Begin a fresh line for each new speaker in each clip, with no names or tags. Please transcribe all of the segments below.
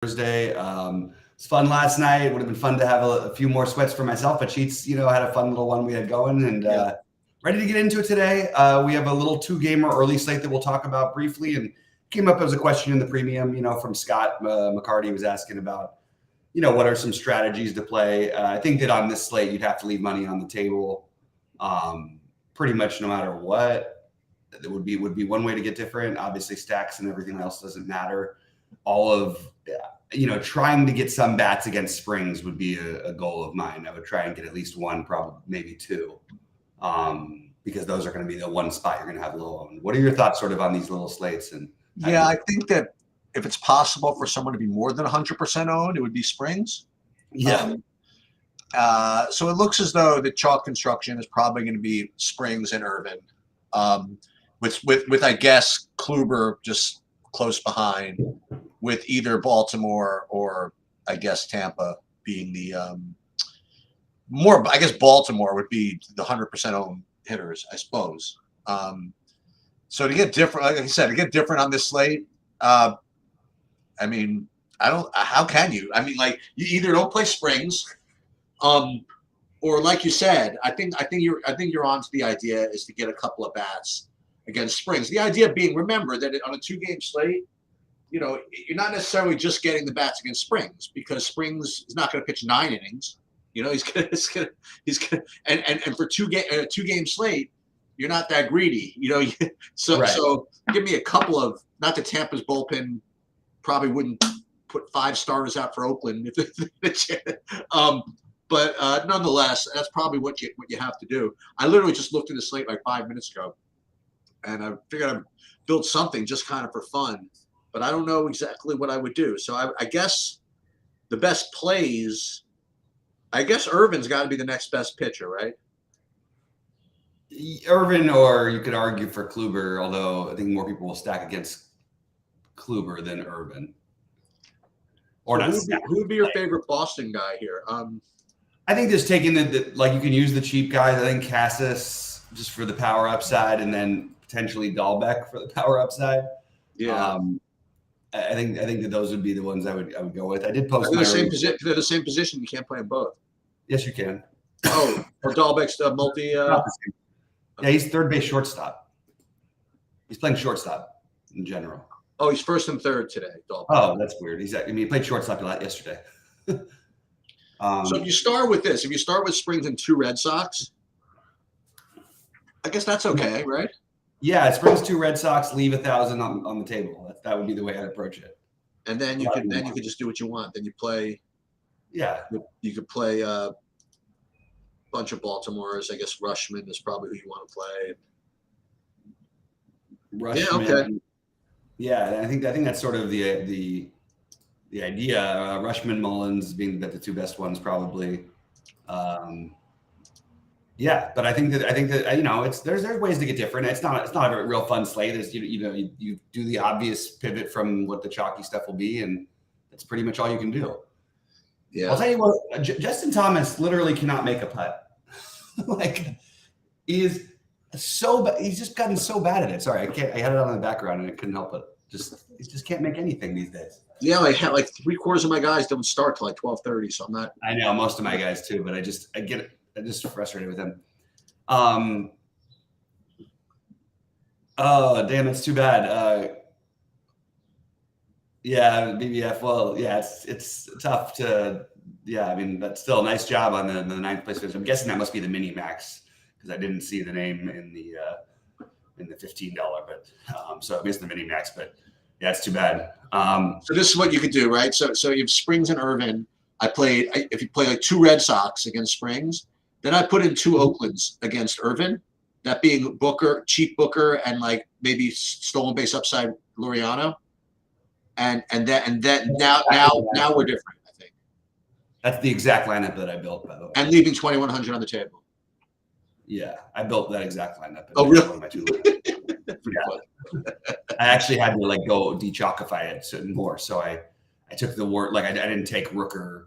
Thursday. It's fun last night. It would have been fun to have a few more sweats for myself, but Sheets, had a fun little one we had going and ready to get into it today. We have a little 2-gamer early slate that we'll talk about briefly, and came up as a question in the premium, from Scott McCarty was asking about, what are some strategies to play? I think that on this slate, you'd have to leave money on the table pretty much no matter what. It would be one way to get different. Obviously, stacks and everything else doesn't matter. All of trying to get some bats against Springs would be a goal of mine. I would try and get at least one, probably maybe two, because those are going to be the one spot you're going to have low owned. What are your thoughts sort of on these little slates? And
I think that if it's possible for someone to be more than 100% owned, it would be Springs.
Yeah.
So it looks as though the chalk construction is probably going to be Springs and Irvin, with I guess Kluber just close behind, with either Baltimore or I guess Tampa being the more. I guess Baltimore would be the 100% owned hitters, I suppose. So to get different, like I said, to get different on this slate, I mean, how can you? I mean, like, you either don't play Springs, or like you said, I think you're onto the idea is to get a couple of bats against Springs. The idea being, remember that on a 2-game slate, you're not necessarily just getting the bats against Springs, because Springs is not going to pitch 9 innings. He's gonna and for 2-game slate, you're not that greedy. So
Right.
So give me a couple of, not that Tampa's bullpen probably wouldn't put 5 starters out for Oakland but nonetheless, that's probably what you have to do. I literally just looked at the slate like 5 minutes ago, and I figured I'd build something just kind of for fun, but I don't know exactly what I would do. So I guess the best plays, I guess Irvin's got to be the next best pitcher, right?
Irvin, or you could argue for Kluber, although I think more people will stack against Kluber than Irvin. Or not.
Who would be your favorite Boston guy here?
I think just taking like, you can use the cheap guys. I think Cassis just for the power upside, and then potentially Dahlbeck for the power upside.
Yeah.
I think that those would be the ones I would go with. I did post.
They're the same position. You can't play them both.
Yes, you can.
Oh, or Dahlbeck's multi.
Yeah, he's third base shortstop. He's playing shortstop in general.
Oh, he's first and third today, Dahlbeck.
Oh, that's weird. He played shortstop yesterday.
So if you start with this, if you start with Springs and 2 Red Sox, I guess that's okay, right?
Yeah, Springs 2 Red Sox, leave 1,000 on the table. That would be the way I'd approach it.
And then you can just do what you want. Then you play.
Yeah.
You could play a bunch of Baltimores. I guess Rushman is probably who you want to play.
Rushman.
Yeah. Okay.
Yeah, I think that's sort of the idea. Rushman, Mullins being the 2 best ones probably. Yeah, but I think that it's there's ways to get different. It's not a real fun slate. There's you do the obvious pivot from what the chalky stuff will be, and that's pretty much all you can do.
Yeah,
I'll tell you what, Justin Thomas literally cannot make a putt. Like, he's just gotten so bad at it. Sorry, I had it on in the background and I couldn't help it. He just can't make anything these days.
Yeah, I had like 3/4 of my guys don't start till like 12:30, so I'm not.
I know most of my guys too, but I get it. I'm just frustrated with him. Oh, damn, it's too bad. Yeah, BBF. Well, yeah, it's tough to. Yeah, I mean, that's still a nice job on the 9th place finish. I'm guessing that must be the mini max, because I didn't see the name in the $15, but so I missed the mini max. But yeah, it's too bad.
So this is what you could do, right? So you have Springs and Irvin. If you play like 2 Red Sox against Springs, then I put in 2 Oaklands against Irvin. That being Booker, cheap Booker, and like maybe stolen base upside Laureano. And then now we're different, I think.
That's the exact lineup that I built, by the way.
And leaving 2,100 on the table.
Yeah, I built that exact lineup.
Oh, really?
One of my 2 I actually had to like go de-chalkify it more. So I took the word, like I didn't take Rooker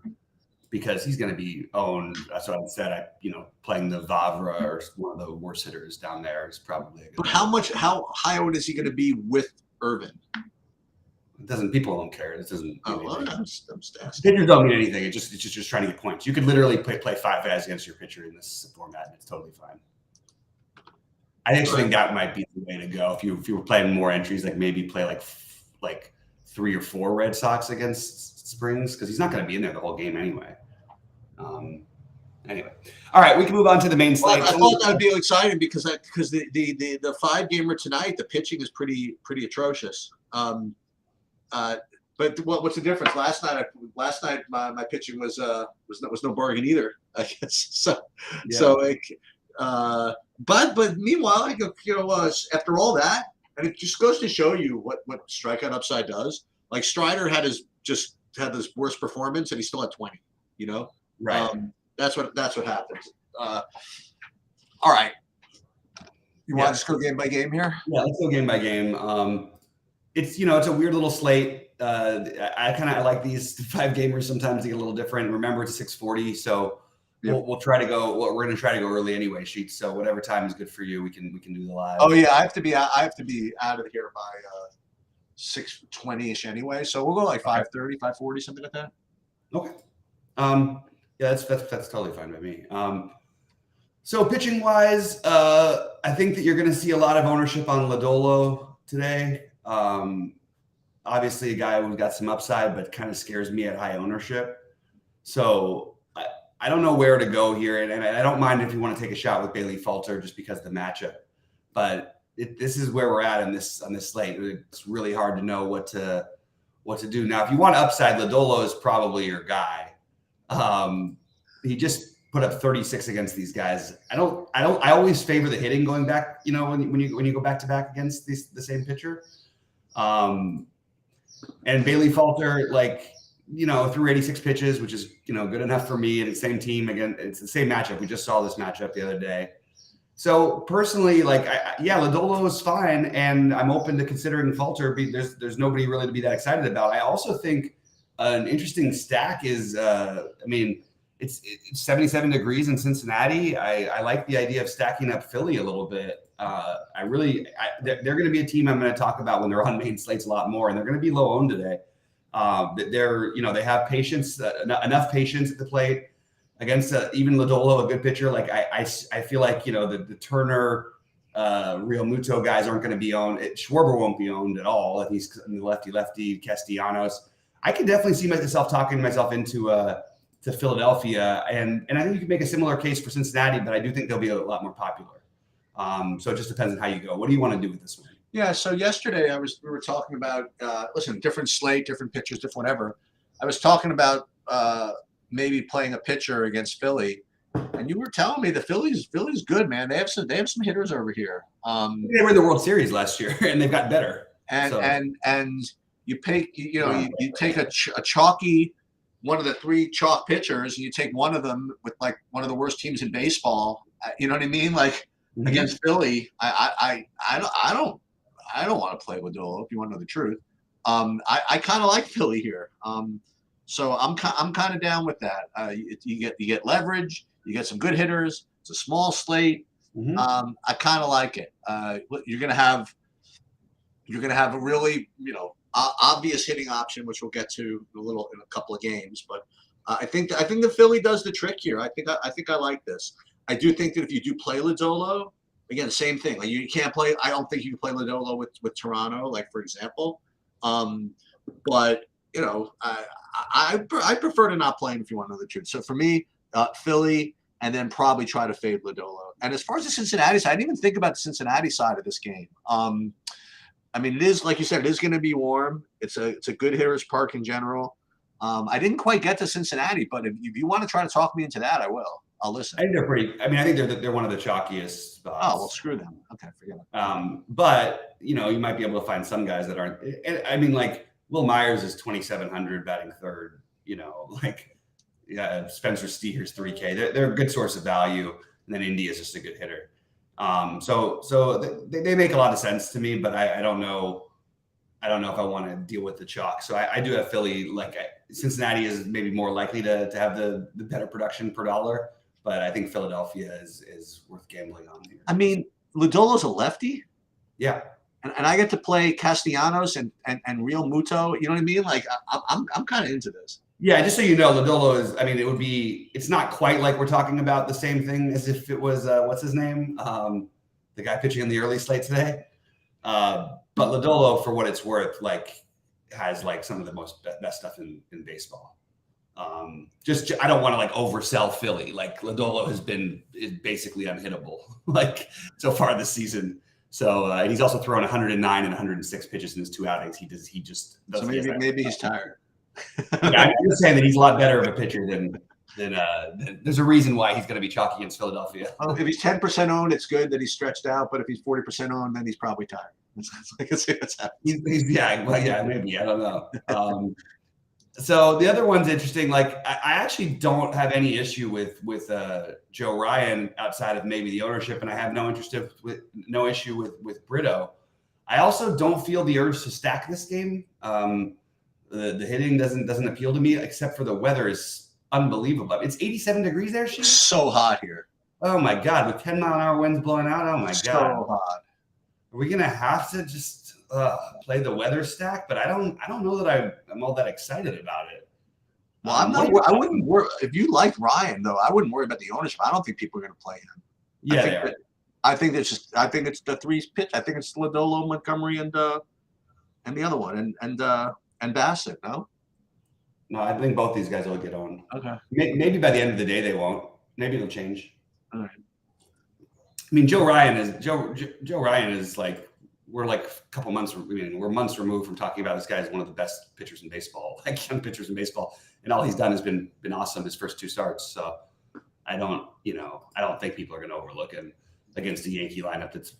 because he's going to be owned. So instead, playing the Vavra, or one of the worst hitters down there, is probably a good.
But how high owned is he going to be with Irvin?
People don't care. It doesn't.
Oh, well, I'm just asking.
Pitchers don't mean anything. It's just trying to get points. You could literally play 5 guys against your pitcher in this format, and it's totally fine. I actually think that might be the way to go. If you were playing more entries, like maybe play like 3 or 4 Red Sox against Springs, because he's not going to be in there the whole game anyway. Anyway, all right, we can move on to the main slate.
Well, I thought that would be exciting because the 5-gamer tonight, the pitching is pretty atrocious. But what's the difference? Last night my pitching was no bargain either, I guess. So
Yeah.
So but meanwhile, after all that, and it just goes to show you what strikeout upside does. Like Strider had his worst performance and he still had 20.
Right.
That's what happens. All right. You want to just go game by game here?
Yeah, let's go game by game. It's it's a weird little slate. I like these 5 gamers sometimes. They get a little different. Remember, it's 6:40, so we'll try to go. Well, we're going to try to go early anyway, Sheets. So whatever time is good for you, we can do the live.
Oh yeah, I have to be out of here by 6:20ish anyway. So we'll go like 5:30, 5:40, something like that.
Okay. Yeah, that's totally fine by me. So pitching wise, I think that you're going to see a lot of ownership on Lodolo today. Obviously a guy who's got some upside, but kind of scares me at high ownership. So I don't know where to go here. And I don't mind if you want to take a shot with Bailey Falter just because of the matchup, but this is where we're at on this slate. It's really hard to know what to do. Now, if you want upside, Lodolo is probably your guy. He just put up 36 against these guys. I always favor the hitting going back, when you go back to back against the same pitcher. And Bailey Falter, threw 86 pitches, which is, good enough for me. And the same team again. It's the same matchup. We just saw this matchup the other day. So personally, Lodolo is fine. And I'm open to considering Falter. There's nobody really to be that excited about. I also think an interesting stack is, it's 77 degrees in Cincinnati. I like the idea of stacking up Philly a little bit. They're going to be a team I'm going to talk about when they're on main slates a lot more, and they're going to be low owned today. They have patience, enough patience at the plate against even Lodolo, a good pitcher. I feel like the Turner, Real Muto guys aren't going to be owned. Schwarber won't be owned at all. If he's in the lefty Castellanos. I could definitely see myself talking myself into to Philadelphia, and I think you can make a similar case for Cincinnati, but I do think they'll be a lot more popular. So it just depends on how you go. What do you want to do with this one?
Yeah. So yesterday we were talking about different slate, different pitchers, different whatever. I was talking about maybe playing a pitcher against Philly, and you were telling me the Philly's good, man. They have some hitters over here.
They were in the World Series last year, and they've got better.
And you pick you take a chalky. One of the 3 chalk pitchers, and you take one of them with one of the worst teams in baseball. You know what I mean? Against Philly, I don't want to play Lodolo. If you want to know the truth, I kind of like Philly here. So I'm kind of down with that. You get leverage. You get some good hitters. It's a small slate.
Mm-hmm.
I kind of like it. You're gonna have a really obvious hitting option, which we'll get to in a couple of games. But I think the Philly does the trick here. I think I like this. I do think that if you do play Lodolo, again, same thing. You can't play. I don't think you can play Lodolo with Toronto, for example. But I prefer to not play him if you want to know the truth. So for me, Philly, and then probably try to fade Lodolo. And as far as the Cincinnati side, I didn't even think about the Cincinnati side of this game. It is, like you said, it is going to be warm. It's a good hitter's park in general. I didn't quite get to Cincinnati, but if you want to try to talk me into that, I will. I'll listen.
I think they're pretty. I think they're one of the chalkiest spots.
Oh, well, screw them. Okay, forget it.
But you might be able to find some guys that aren't. Will Myers is 2,700 batting third. Spencer Steer's 3K. They're a good source of value, and then Indy is just a good hitter. So they make a lot of sense to me, but I don't know. I don't know if I want to deal with the chalk. So I do have Philly. Cincinnati is maybe more likely to have the better production per dollar, but I think Philadelphia is worth gambling on here.
Lodolo's a lefty.
Yeah.
and I get to play Castellanos and Real Muto. You know what I mean? Like I'm kind of into this.
Yeah, just so you know, Lodolo is. I mean, it's not quite like we're talking about the same thing as if it was what's his name, the guy pitching in the early slate today. But Lodolo, for what it's worth, like has like some of the best stuff in baseball. I don't want to like oversell Philly. Like Lodolo is basically unhittable like so far this season. So and he's also thrown 109 and 106 pitches in his 2 outings. He just
so maybe he's tired.
Yeah, I'm just saying that he's a lot better of a pitcher than there's a reason why he's going to be chalky against Philadelphia.
Well, if he's 10% owned, it's good that he's stretched out. But if he's 40% owned, then he's probably tired. It's happening.
Maybe I don't know. So the other one's interesting. Like I actually don't have any issue with Joe Ryan outside of maybe the ownership, and I have no issue with Brito. I also don't feel the urge to stack this game. The hitting doesn't appeal to me, except for the weather is unbelievable. It's 87 degrees there.
It's so hot here.
Oh my God, with 10-mile-an-hour winds blowing out. Oh my God,
so hot. Are
we gonna have to just play the weather stack? But I don't know that I'm all that excited about it.
Well, I wouldn't worry if you like Ryan though. I wouldn't worry about the ownership. I don't think people are going to play him.
Yeah,
I think it's the 3 pitch. I think it's Lodolo, Montgomery, and the other one, and Bassett. No,
I think both these guys will get owned.
Okay.
Maybe by the end of the day they won't. Maybe it'll change.
All right.
I mean, Joe Ryan is like, we're like a couple months. We're months removed from talking about this guy as one of the best pitchers in baseball, like young pitchers in baseball, and all he's done has been awesome his first 2 starts. So I don't think people are going to overlook him against a Yankee lineup that's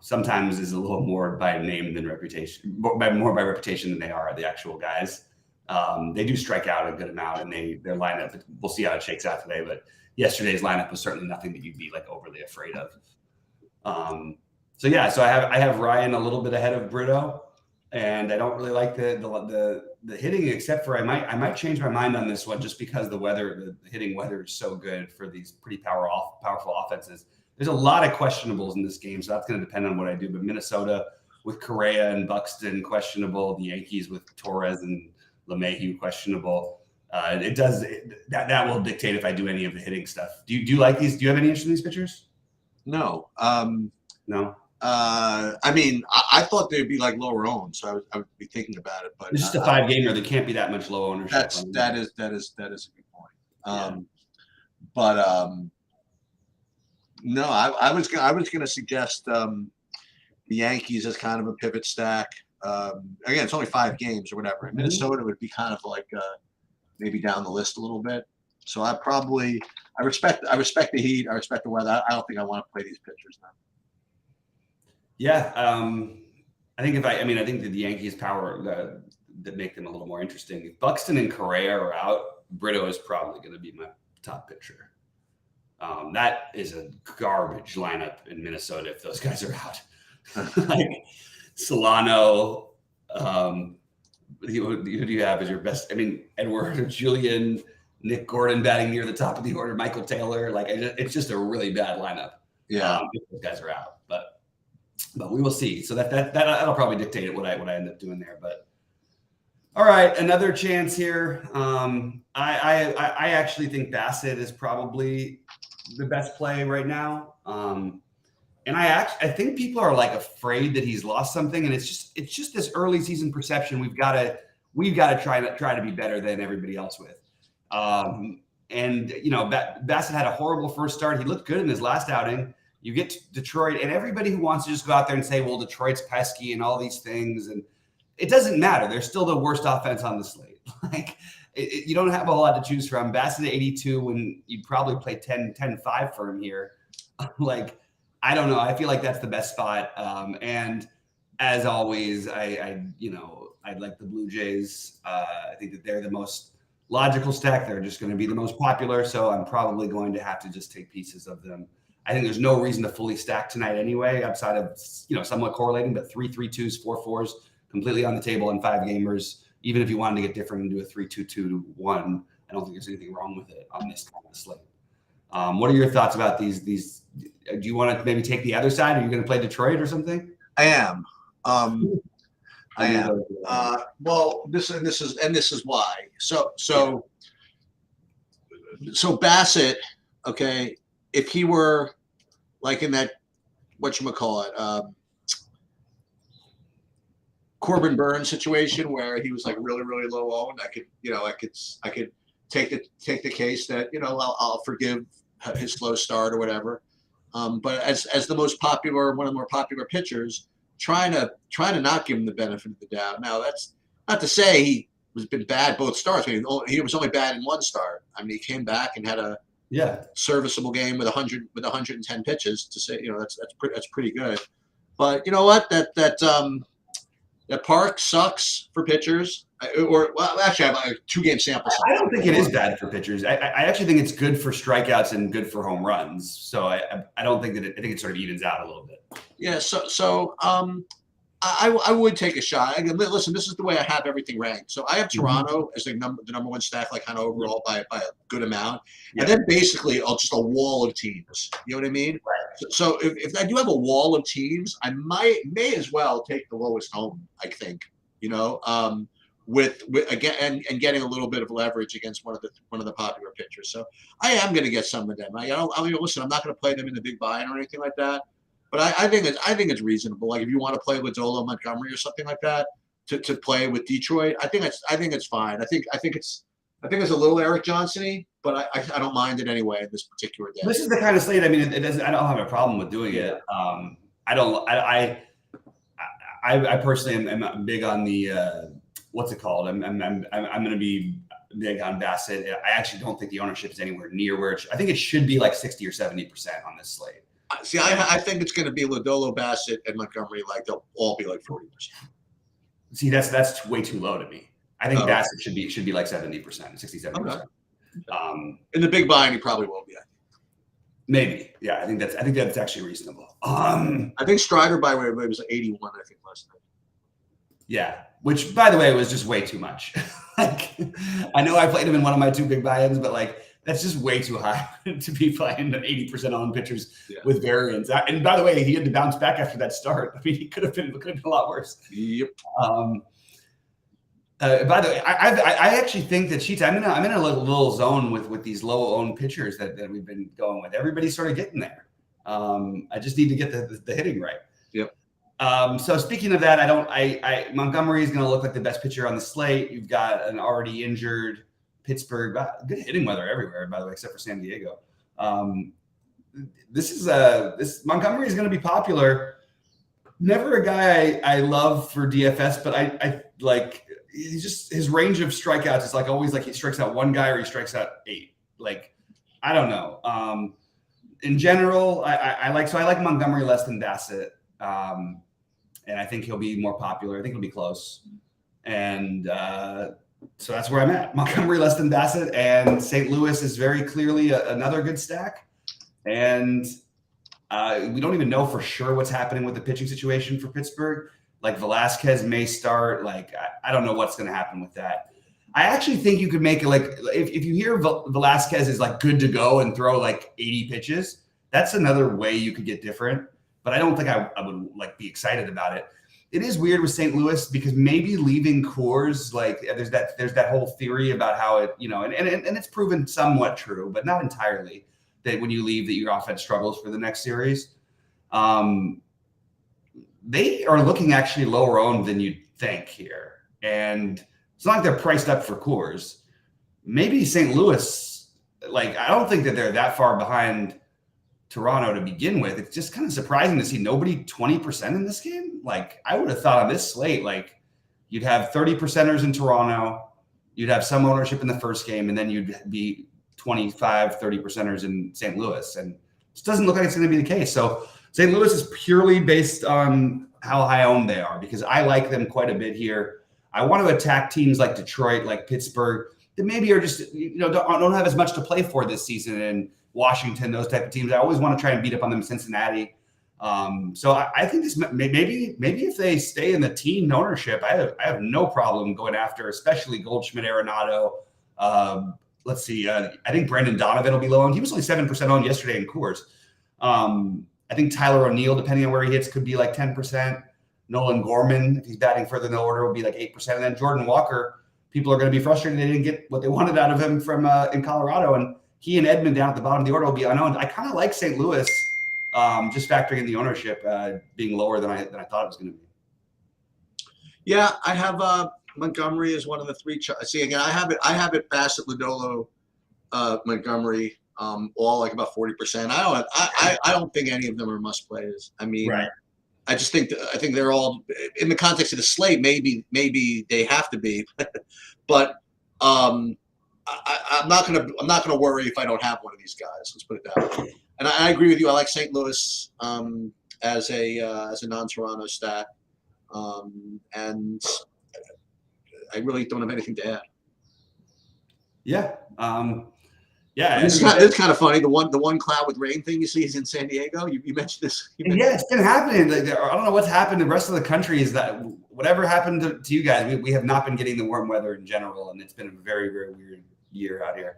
sometimes is a little more by name than reputation, more by reputation than they are the actual guys. They do strike out a good amount, and their lineup. We'll see how it shakes out today, but yesterday's lineup was certainly nothing that you'd be like overly afraid of. So I have Ryan a little bit ahead of Brito, and I don't really like the hitting, except for I might change my mind on this one just because the hitting weather is so good for these pretty powerful offenses. There's a lot of questionables in this game, so that's going to depend on what I do. But Minnesota with Correa and Buxton questionable, the Yankees with Torres and LeMahieu questionable. That will dictate if I do any of the hitting stuff. Do you like these? Do you have any interest in these pitchers?
No.
No.
I mean, I thought they'd be like lower owned, so I would be thinking about it. But
it's just a 5-gamer. There can't be that much low ownership.
That is a good point. No, I was going to suggest the Yankees as kind of a pivot stack. Again, it's only 5 games or whatever. Minnesota would be kind of like maybe down the list a little bit. So I respect the heat. I respect the weather. I don't think I want to play these pitchers now.
Yeah, I think I think that the Yankees' power that make them a little more interesting. If Buxton and Correa are out, Brito is probably going to be my top pitcher. That is a garbage lineup in Minnesota if those guys are out. Like Solano, who do you have as your best? I mean, Edward, Julian, Nick Gordon batting near the top of the order, Michael Taylor. Like it's just a really bad lineup.
Yeah,
if those guys are out, but we will see. So that'll probably dictate what I end up doing there. But all right, another chance here. I actually think Bassett is probably the best play right now. And I think people are like afraid that he's lost something, and it's just this early season perception. We've got to try to be better than everybody else with. And Bassett had a horrible first start. He looked good in his last outing. You get to Detroit, and everybody who wants to just go out there and say, well, Detroit's pesky and all these things, and it doesn't matter. They're still the worst offense on the slate. Like you don't have a whole lot to choose from. Bassett at 82 when you'd probably play 10-5 for him here. Like, I don't know. I feel like that's the best spot. And as always, I like the Blue Jays. I think that they're the most logical stack. They're just going to be the most popular. So I'm probably going to have to just take pieces of them. I think there's no reason to fully stack tonight anyway, outside of, somewhat correlating, but 3-3-2s, 4-4s completely on the table in 5 gamers. Even if you wanted to get different and do a 3-2-2-1, I don't think there's anything wrong with it on this kind of slate. What are your thoughts about these? Do you want to maybe take the other side? Are you going to play Detroit or something?
I am. I am. Well, this is why. So Bassett, okay, if he were like in that whatchamacallit, Corbin Burns situation where he was like really, really low owned, I could take the case that, I'll forgive his slow start or whatever. But as the most popular, one of the more popular pitchers, trying to not give him the benefit of the doubt. Now, that's not to say he was been bad both starts. I mean, he was only bad in one start. I mean, he came back and had a serviceable game with 110 pitches. To say, that's pretty good. But you know what? That park sucks for pitchers. Actually, I have a 2-game sample size.
I don't think it is bad for pitchers. I actually think it's good for strikeouts and good for home runs. So I don't think that I think it sort of evens out a little bit.
Yeah. So I would take a shot. Again, listen, this is the way I have everything ranked. So I have Toronto as the number one stack, like kind of overall by a good amount, and then basically just a wall of teams. You know what I mean? Right. So if I do have a wall of teams, I may as well take the lowest home. I think, with again and getting a little bit of leverage against one of the popular pitchers. So I am going to get some of them. Listen, I'm not going to play them in the big buy-in or anything like that. But I think it's reasonable. Like if you want to play with Lodolo Montgomery or something like that to play with Detroit, I think it's fine. I think it's a little Eric Johnson-y, but I don't mind it anyway in this particular day.
This is the kind of slate. I mean, it doesn't. I don't have a problem with doing it. I personally am big on the what's it called? I'm going to be big on Bassett. I actually don't think the ownership is anywhere near where I think it should be like 60 or 70% on this slate.
See, I think it's going to be Lodolo, Bassett, and Montgomery. Like they'll all be like 40%.
See, that's way too low to me. I think Bassett should be like 70%, 60-70%.
Okay. In the big buy, he probably will be.
Maybe, yeah. I think that's actually reasonable.
I think Strider by way was 81. I think last night.
Yeah, which by the way was just way too much. Like, I know I played him in one of my 2 big buy-ins, but like. That's just way too high to be playing 80% owned pitchers with variance. And by the way, he had to bounce back after that start. I mean, he could have been a lot worse.
Yep.
By the way, I actually think that Sheets. I'm in a little zone with these low owned pitchers that we've been going with. Everybody's sort of getting there. I just need to get the hitting right.
Yep.
So speaking of that, Montgomery is going to look like the best pitcher on the slate. You've got an already injured Pittsburgh, good hitting weather everywhere, by the way, except for San Diego. This Montgomery is going to be popular. Never a guy I love for DFS, but I like his range of strikeouts is like always like he strikes out one guy or he strikes out 8. Like I don't know. In general, I like Montgomery less than Bassett, and I think he'll be more popular. I think he'll be close, and. So that's where I'm at. Montgomery less than Bassett, and St. Louis is very clearly another good stack. And we don't even know for sure what's happening with the pitching situation for Pittsburgh. Like Velasquez may start. Like I don't know what's going to happen with that. I actually think you could make it like if you hear Velasquez is like good to go and throw like 80 pitches, that's another way you could get different. But I don't think I would like be excited about it. It is weird with St. Louis because maybe leaving Coors, like there's that whole theory about how it, and it's proven somewhat true, but not entirely, that when you leave that your offense struggles for the next series. They are looking actually lower owned than you'd think here. And it's not like they're priced up for Coors. Maybe St. Louis, like I don't think that they're that far behind Toronto to begin with. It's just kind of surprising to see nobody 20% in this game. Like I would have thought on this slate, like you'd have 30%ers in Toronto, you'd have some ownership in the first game, and then you'd be 25, 30%ers in St. Louis. And it doesn't look like it's going to be the case. So St. Louis is purely based on how high owned they are because I like them quite a bit here. I want to attack teams like Detroit, like Pittsburgh, that maybe are just, don't have as much to play for this season, and Washington, those type of teams. I always want to try and beat up on them. Cincinnati. So I think this maybe if they stay in the team ownership, I have no problem going after, especially Goldschmidt, Arenado. Let's see. I think Brandon Donovan will be low owned. He was only 7% owned yesterday in Coors. I think Tyler O'Neill, depending on where he hits, could be like 10%. Nolan Gorman, if he's batting further in the order, will be like 8%. And then Jordan Walker, people are going to be frustrated they didn't get what they wanted out of him from in Colorado. And he and Edman down at the bottom of the order will be unowned. I kind of like St. Louis, just factoring in the ownership being lower than I thought it was going to be.
Yeah, I have Montgomery as one of the three. See, again, I have it Bassett, Lodolo, Montgomery, all like about 40%. I don't think any of them are must plays. I mean,
right.
I think they're all in the context of the slate. Maybe they have to be, but I'm not gonna worry if I don't have one of these guys. Let's put it that way. And I agree with you. I like St. Louis as a non-Toronto stat, and I really don't have anything to add.
Yeah. Yeah,
it's kind of funny. The one cloud with rain thing you see is in San Diego. You mentioned this.
Yeah, it's been happening. I don't know what's happened. The rest of the country is that whatever happened to you guys, we have not been getting the warm weather in general, and it's been a very, very weird year out here.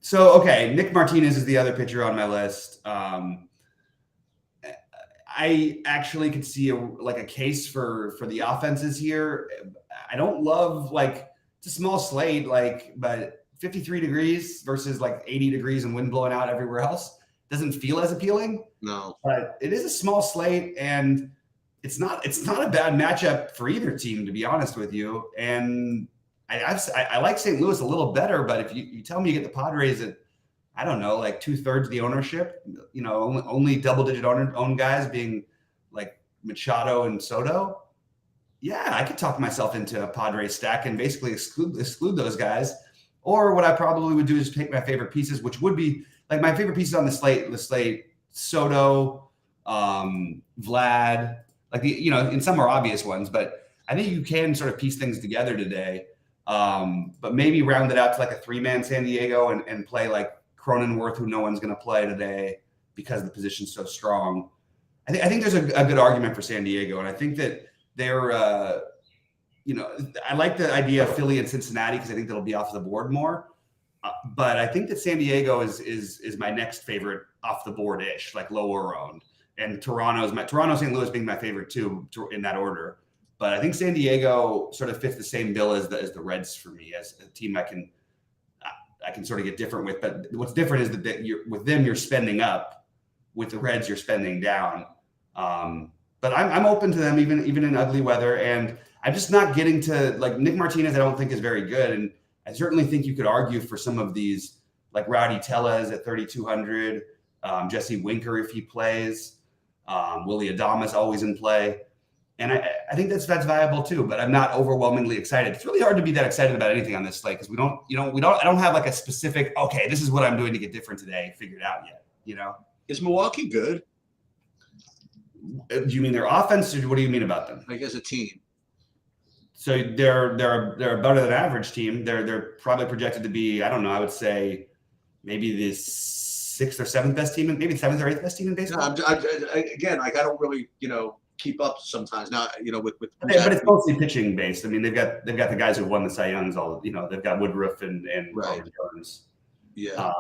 So okay, Nick Martinez is the other pitcher on my list. I actually could see a case for the offenses here. I don't love it's a small slate, but 53 degrees versus 80 degrees and wind blowing out everywhere else doesn't feel as appealing.
No,
but it is a small slate, and it's not a bad matchup for either team, to be honest with you. And I like St. Louis a little better, but if you tell me you get the Padres at, I don't know, 2/3 of the ownership, only double-digit owned guys being like Machado and Soto, yeah, I could talk myself into a Padres stack and basically exclude those guys. Or what I probably would do is take my favorite pieces, which would be my favorite pieces on the slate, Soto, Vlad, and some are obvious ones, but I think you can sort of piece things together today. But maybe round it out to a 3-man San Diego and play Cronenworth, who no one's going to play today because the position's so strong. I think there's a good argument for San Diego, and I think that they're I like the idea of Philly and Cincinnati because I think that'll be off the board more. But I think that San Diego is my next favorite off the board ish, lower owned, and Toronto, St. Louis being my favorite too in that order. But I think San Diego sort of fits the same bill as the Reds for me, as a team I can sort of get different with. But what's different is that with them you're spending up, with the Reds you're spending down. But I'm open to them even in ugly weather, and I'm just not getting to Nick Martinez. I don't think is very good, and I certainly think you could argue for some of these Rowdy Tellez at 3,200, Jesse Winker if he plays, Willy Adames always in play, and I think that's viable too. But I'm not overwhelmingly excited. It's really hard to be that excited about anything on this slate because I don't have a specific this is what I'm doing to get different today figured out yet.
Is Milwaukee good?
Do you mean their offense, or what do you mean about them?
As a team.
So they're a better than average team. They're probably projected to be, I don't know, I would say maybe the 6th or 7th best team, maybe 7th or 8th best team in baseball.
No, I don't really keep up sometimes. Now with
but it's mostly pitching based. I mean, they've got the guys who won the Cy Youngs. They've got Woodruff and
right.
Jones.
Yeah,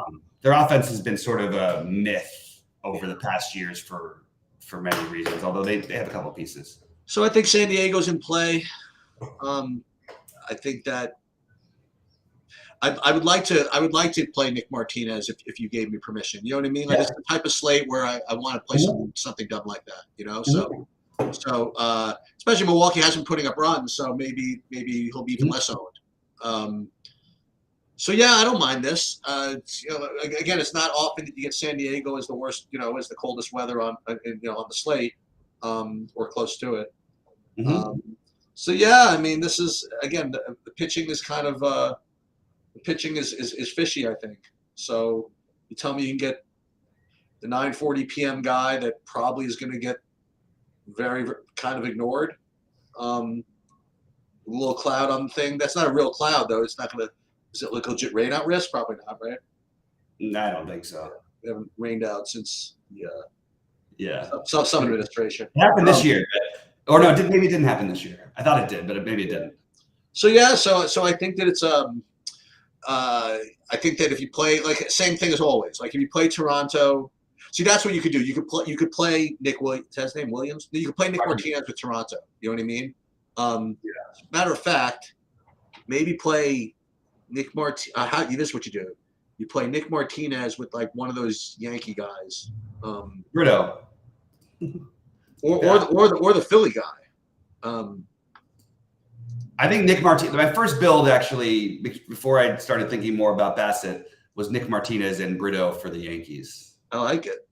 their offense has been sort of a myth over the past years for many reasons. Although they have a couple pieces.
So I think San Diego's in play. I think that I would like to play Nick Martinez if you gave me permission. You know what I mean? It's the type of slate where I want to play something dumb like that. So especially Milwaukee hasn't putting up runs, so maybe he'll be even less owned. So yeah, I don't mind this. Again, it's not often that you get San Diego as the worst, as the coldest weather on the slate, or close to it.
Mm-hmm.
So yeah, I mean, this is again the pitching is kind of the pitching is fishy, I think. So you tell me you can get the 9:40 p.m. guy that probably is going to get very kind of ignored. A little cloud on the thing. That's not a real cloud though. It's not going to. Is it legit rain out risk? Probably not, right?
No, I don't think so.
We haven't rained out since
some
administration.
It happened this year. Or no, maybe it didn't happen this year. I thought it did, but maybe it didn't.
So yeah, so I think that it's I think that if you play same thing as always, if you play Toronto, See, that's what you could do. You could play Nick Williams. Is that his name Williams? You could play Nick Martinez with Toronto. You know what I mean? Matter of fact, maybe play Nick Martinez. This is what you do. You play Nick Martinez with like one of those Yankee guys.
Brito.
Or the Philly guy.
I think Nick Martinez. My first build, actually, before I started thinking more about Bassett, was Nick Martinez and Brito for the Yankees.
I like it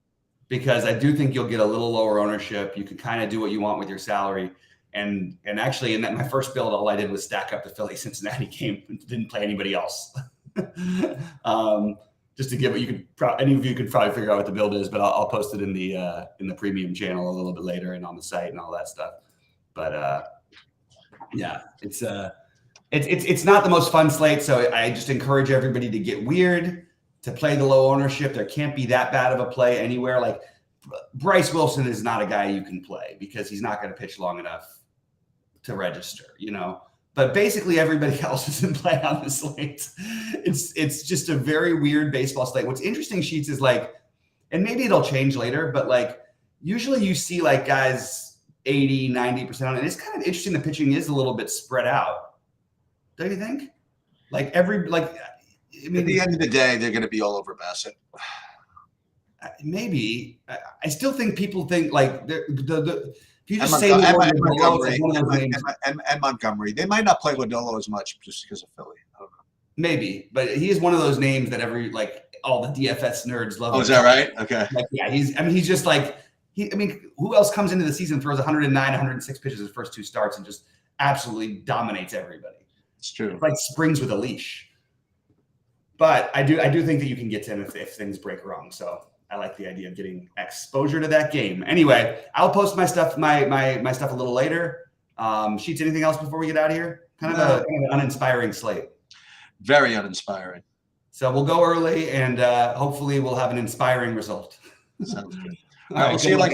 because I do think you'll get a little lower ownership. You can kind of do what you want with your salary. And actually, in my first build, all I did was stack up the Philly Cincinnati game and didn't play anybody else. Just to give it, any of you could probably figure out what the build is, but I'll post it in the premium channel a little bit later and on the site and all that stuff. But yeah, it's not the most fun slate. So I just encourage everybody to get weird, to play the low ownership. There can't be that bad of a play anywhere. Like Bryce Wilson is not a guy you can play because he's not going to pitch long enough to register, But basically everybody else is in play on the slate. It's just a very weird baseball slate. What's interesting, Sheets, is like, and maybe it'll change later, but like usually you see like guys 80, 90% on it. It's kind of interesting. The pitching is a little bit spread out. Don't you think? Like at
the end of the day, they're going to be all over Bassett.
Maybe. I still think people think like if you just say
Montgomery. They might not play Lodolo as much just because of Philly. I don't know.
Maybe, but he is one of those names that all the DFS nerds love.
Oh, is that right? Okay.
Like, yeah, he's just like who else comes into the season, throws 109, 106 pitches his first two starts and just absolutely dominates everybody?
It's true.
It's like springs with a leash. But I do think that you can get to him if things break wrong. So I like the idea of getting exposure to that game. Anyway, I'll post my stuff my stuff a little later. Sheets, anything else before we get out of here? Kind of an uninspiring slate.
Very uninspiring.
So we'll go early and hopefully we'll have an inspiring result.
Sounds good.
All right,
we'll see you like